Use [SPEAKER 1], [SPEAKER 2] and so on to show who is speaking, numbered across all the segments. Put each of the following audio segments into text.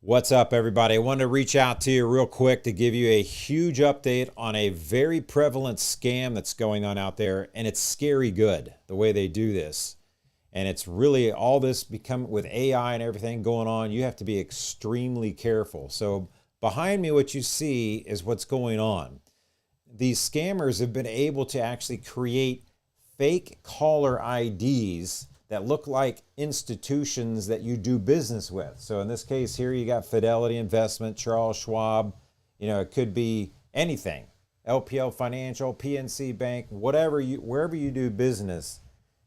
[SPEAKER 1] What's up, everybody? I wanted to reach out to you real quick to give you a huge update on a very prevalent scam that's going on out there, and it's scary good the way they do this. And it's really all this become with AI and everything going on, you have to be extremely careful. So behind me, what you see is what's going on. These scammers have been able to actually create fake caller IDs that look like institutions that you do business with. So in this case here, you got Fidelity Investment, Charles Schwab, it could be anything, LPL Financial, PNC Bank, wherever you do business,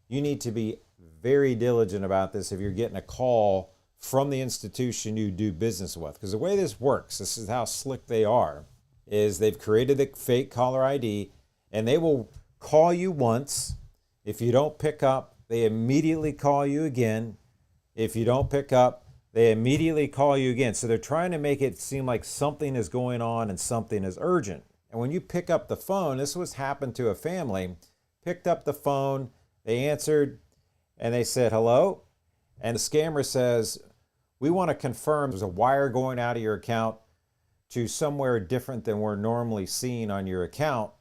[SPEAKER 1] you need to be very diligent about this if you're getting a call from the institution you do business with. Because the way this works, this is how slick they are, is they've created the fake caller ID and they will call you once. If you don't pick up, they immediately call you again. If you don't pick up, they immediately call you again. So they're trying to make it seem like something is going on and something is urgent. And when you pick up the phone, this was happened to a family, picked up the phone, they answered, and they said, hello. And the scammer says, we want to confirm there's a wire going out of your account to somewhere different than we're normally seeing on your account.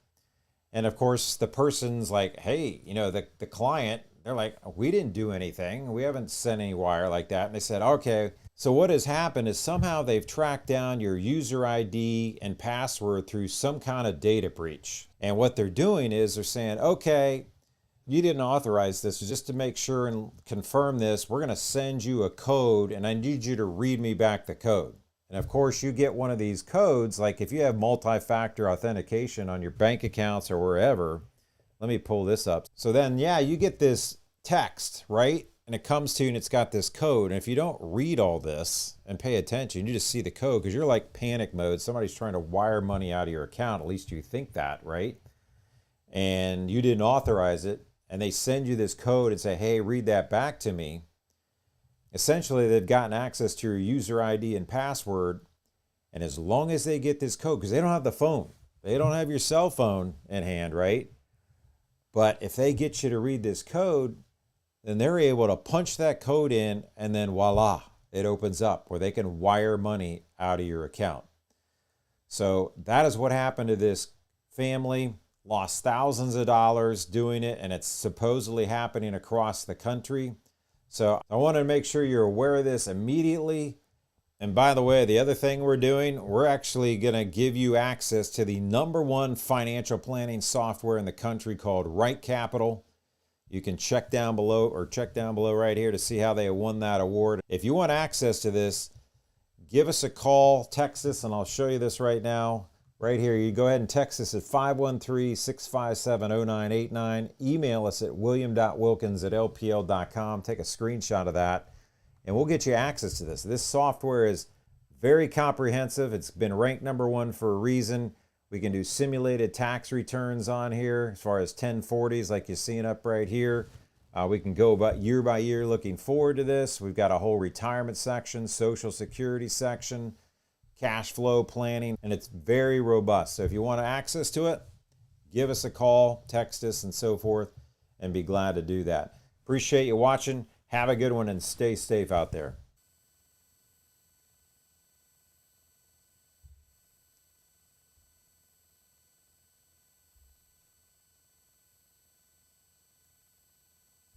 [SPEAKER 1] And of course, the person's like, hey, the client, they're like, we didn't do anything. We haven't sent any wire like that. And they said, okay. So what has happened is somehow they've tracked down your user ID and password through some kind of data breach. And what they're doing is they're saying, okay, you didn't authorize this. So just to make sure and confirm this, we're going to send you a code and I need you to read me back the code. And of course, you get one of these codes, like if you have multi-factor authentication on your bank accounts or wherever. Let me pull this up. So then, you get this text, right? And it comes to you and it's got this code. And if you don't read all this and pay attention, you just see the code because you're like panic mode. Somebody's trying to wire money out of your account. At least you think that, right? And you didn't authorize it. And they send you this code and say, hey, read that back to me. Essentially, they've gotten access to your user ID and password. And as long as they get this code, because they don't have the phone, they don't have your cell phone in hand, right? But if they get you to read this code, then they're able to punch that code in and then voila, it opens up where they can wire money out of your account. So that is what happened to this family. Lost thousands of dollars doing it, and it's supposedly happening across the country. So I want to make sure you're aware of this immediately. And by the way, the other thing we're doing, we're actually going to give you access to the #1 financial planning software in the country called Right Capital. You can check down below right here to see how they won that award. If you want access to this, give us a call, text us, and I'll show you this right now. Right here, you go ahead and text us at 513-657-0989. Email us at william.wilkins@lpl.com. Take a screenshot of that, and we'll get you access to this. This software is very comprehensive. It's been ranked #1 for a reason. We can do simulated tax returns on here as far as 1040s like you're seeing up right here. We can go about year by year looking forward to this. We've got a whole retirement section, Social Security section, cash flow planning, and it's very robust. So if you want access to it, give us a call, text us, and so forth, and be glad to do that. Appreciate you watching. Have a good one and stay safe out there.